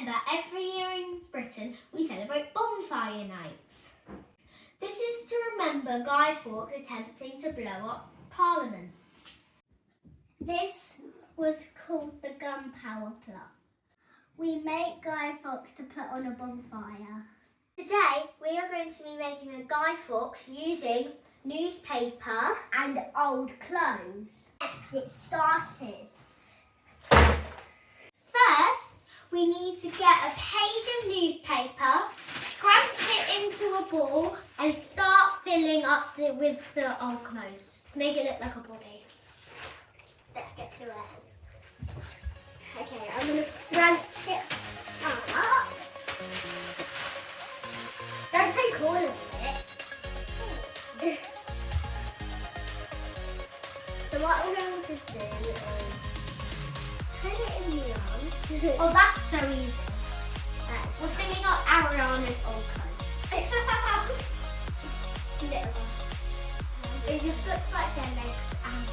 September, every year in Britain, we celebrate bonfire nights. This is to remember Guy Fawkes attempting to blow up parliaments. This was called the gunpowder plot. We make Guy Fawkes to put on a bonfire. Today, we are going to be making a Guy Fawkes using newspaper And old clothes. Let's get started. First, we need to get a page of newspaper, scrunch it into a ball and start filling up with the old clothes to make it look like a body. Let's get to it. Okay, I'm going to scrunch it up. Don't take all of it. So what we're going to do is put it in the arm. Oh, that's so easy. We're filling up Ariana's old clothes. Little one. It just looks like their legs and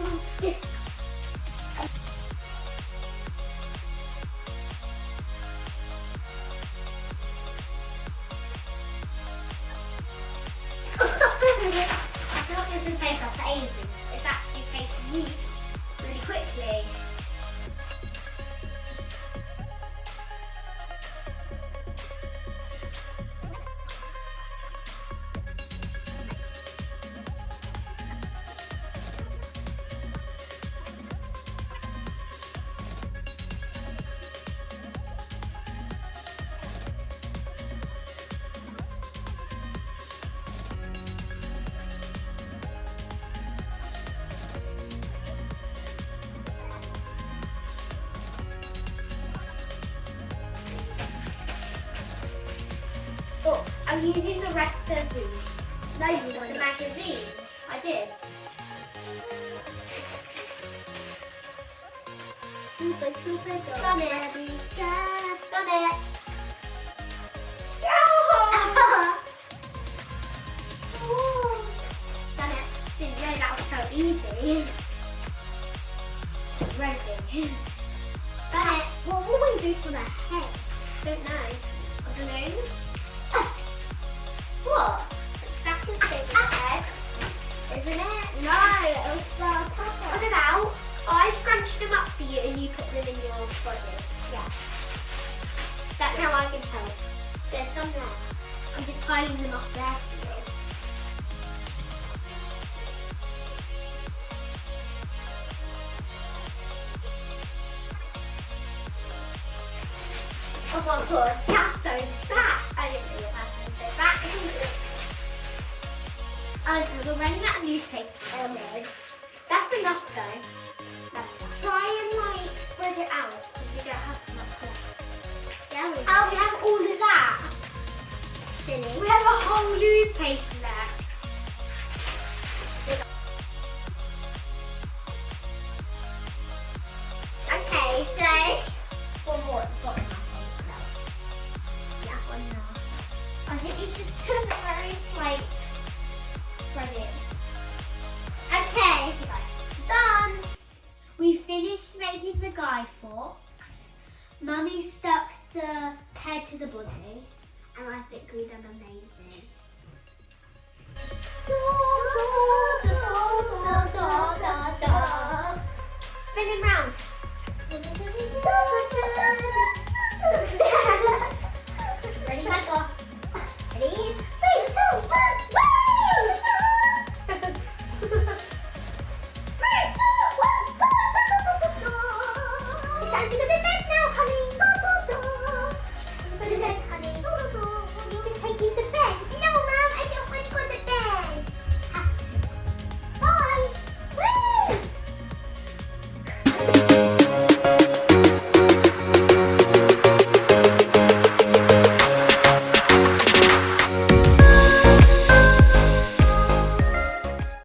something. I thought this would take us ages. It's actually taken me really quickly. Oh, I'm using the rest of these. No, you The won't. magazine. I did. Stupid, Done it. Done it. Done it. Didn't know that was so easy. Ready. Done it. What will we do for the head? Don't know. I don't know. What? That's the shape of the head, isn't it? No, it was the puppet. What about I scrunched them up for you and you put them in your body? Yeah. That's how I can help. There's some there. I'm just piling them up there for you. Oh my god, that's so fat. I didn't know what that was so fat. Okay, we're running out of newspaper. Oh no. That's enough though. Try and like spread it out because we don't have much to. Yeah, we have all of that. Silly. We have a whole newspaper there. Okay, so One more. It's not enough. yeah, one now. I think you should turn it very like spread it. Okay, done. We finished making the Guy Fawkes. Mummy stuck the head to the body, and I think we've done amazing. Spin him round.